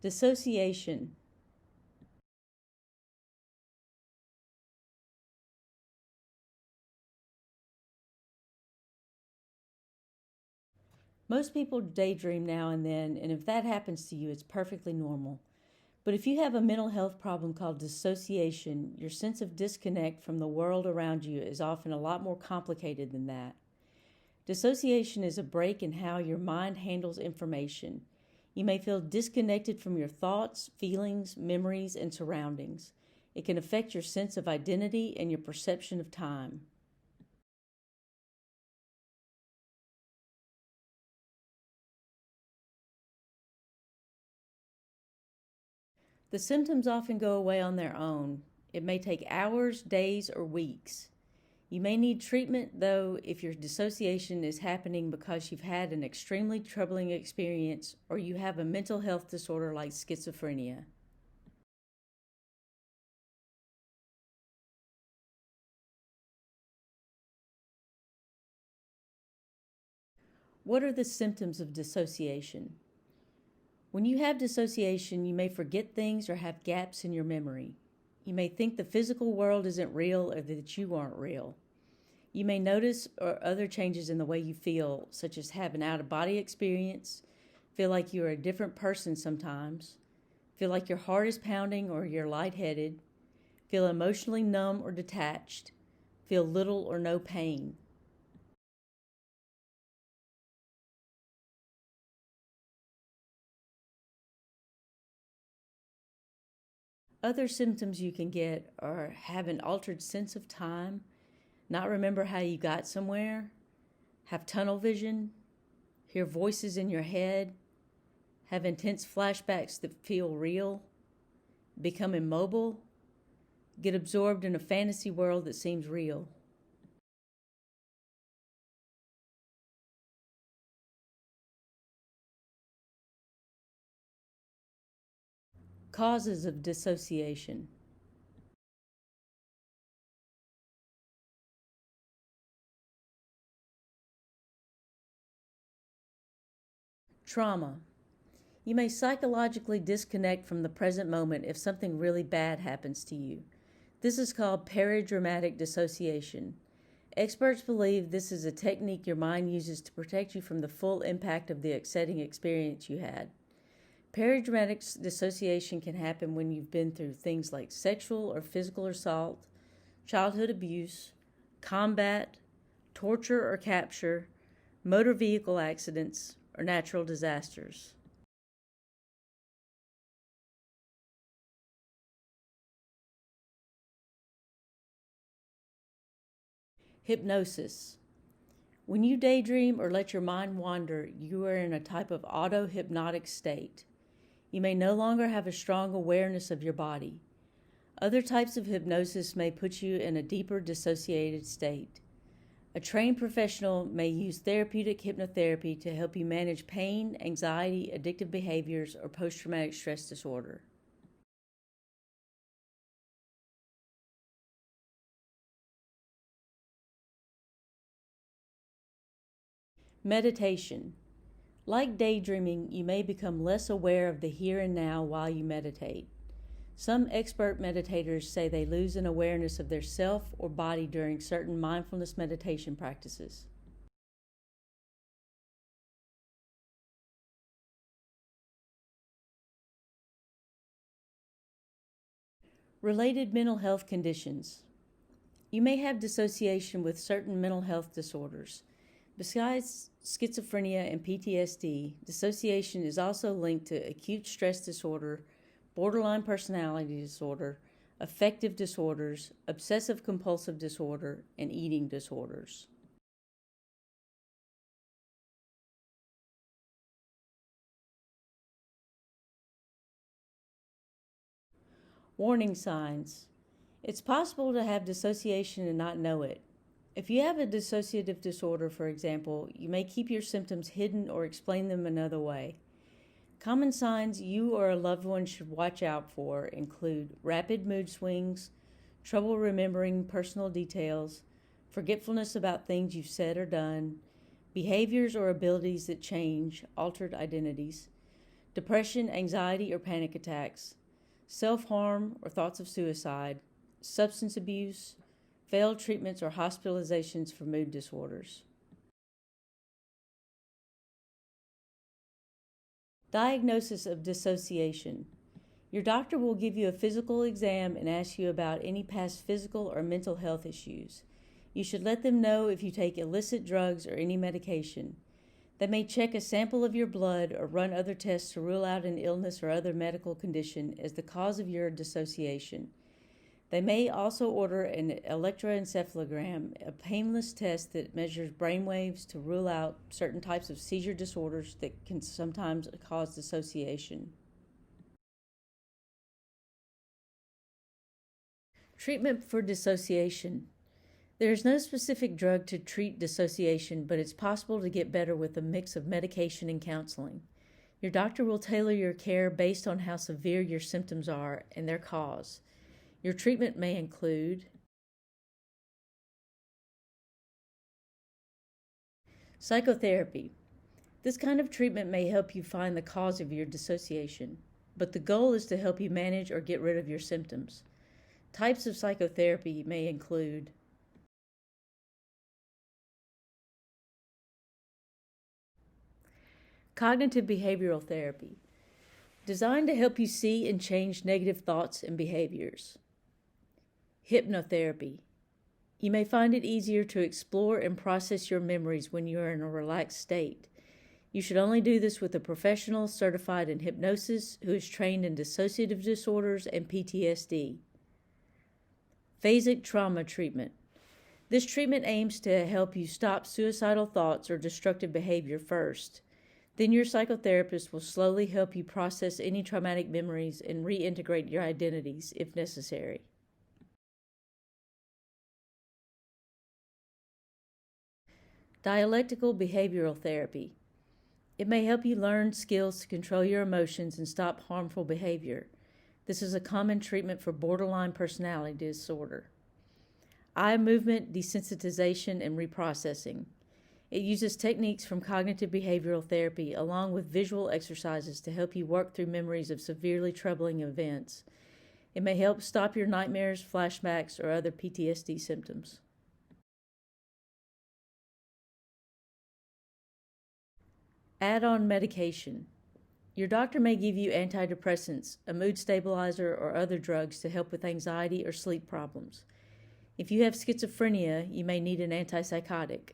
Dissociation. Most people daydream now and then, and if that happens to you, it's perfectly normal. But if you have a mental health problem called dissociation, your sense of disconnect from the world around you is often a lot more complicated than that. Dissociation is a break in how your mind handles information. You may feel disconnected from your thoughts, feelings, memories, and surroundings. It can affect your sense of identity and your perception of time. The symptoms often go away on their own. It may take hours, days, or weeks. You may need treatment, though, if your dissociation is happening because you've had an extremely troubling experience or you have a mental health disorder like schizophrenia. What are the symptoms of dissociation? When you have dissociation, you may forget things or have gaps in your memory. You may think the physical world isn't real or that you aren't real. You may notice other changes in the way you feel, such as have an out-of-body experience, feel like you're a different person sometimes, feel like your heart is pounding or you're lightheaded, feel emotionally numb or detached, feel little or no pain. Other symptoms you can get are have an altered sense of time, not remember how you got somewhere, have tunnel vision, hear voices in your head, have intense flashbacks that feel real, become immobile, get absorbed in a fantasy world that seems real. Causes of dissociation. Trauma. You may psychologically disconnect from the present moment if something really bad happens to you. This is called paradramatic dissociation. Experts believe this is a technique your mind uses to protect you from the full impact of the upsetting experience you had. Paradramatic dissociation can happen when you've been through things like sexual or physical assault, childhood abuse, combat, torture or capture, motor vehicle accidents, or natural disasters. Hypnosis. When you daydream or let your mind wander, you are in a type of auto-hypnotic state. You may no longer have a strong awareness of your body. Other types of hypnosis may put you in a deeper dissociated state. A trained professional may use therapeutic hypnotherapy to help you manage pain, anxiety, addictive behaviors, or post-traumatic stress disorder. Meditation. Like daydreaming, you may become less aware of the here and now while you meditate. Some expert meditators say they lose an awareness of their self or body during certain mindfulness meditation practices. Related mental health conditions. You may have dissociation with certain mental health disorders. Besides schizophrenia and PTSD, dissociation is also linked to acute stress disorder, borderline personality disorder, affective disorders, obsessive compulsive disorder, and eating disorders. Warning signs. It's possible to have dissociation and not know it. If you have a dissociative disorder, for example, you may keep your symptoms hidden or explain them another way. Common signs you or a loved one should watch out for include rapid mood swings, trouble remembering personal details, forgetfulness about things you've said or done, behaviors or abilities that change, altered identities, depression, anxiety, or panic attacks, self-harm or thoughts of suicide, substance abuse, failed treatments or hospitalizations for mood disorders. Diagnosis of dissociation. Your doctor will give you a physical exam and ask you about any past physical or mental health issues. You should let them know if you take illicit drugs or any medication. They may check a sample of your blood or run other tests to rule out an illness or other medical condition as the cause of your dissociation. They may also order an electroencephalogram, a painless test that measures brain waves to rule out certain types of seizure disorders that can sometimes cause dissociation. Treatment for dissociation. There is no specific drug to treat dissociation, but it's possible to get better with a mix of medication and counseling. Your doctor will tailor your care based on how severe your symptoms are and their cause. Your treatment may include psychotherapy. This kind of treatment may help you find the cause of your dissociation, but the goal is to help you manage or get rid of your symptoms. Types of psychotherapy may include cognitive behavioral therapy, designed to help you see and change negative thoughts and behaviors. Hypnotherapy. You may find it easier to explore and process your memories when you are in a relaxed state. You should only do this with a professional certified in hypnosis who is trained in dissociative disorders and PTSD. Phasic trauma treatment. This treatment aims to help you stop suicidal thoughts or destructive behavior first. Then your psychotherapist will slowly help you process any traumatic memories and reintegrate your identities if necessary. Dialectical behavioral therapy. It may help you learn skills to control your emotions and stop harmful behavior. This is a common treatment for borderline personality disorder. Eye movement desensitization and reprocessing. It uses techniques from cognitive behavioral therapy along with visual exercises to help you work through memories of severely troubling events. It may help stop your nightmares, flashbacks, or other PTSD symptoms. Add-on medication. Your doctor may give you antidepressants, a mood stabilizer, or other drugs to help with anxiety or sleep problems. If you have schizophrenia, you may need an antipsychotic.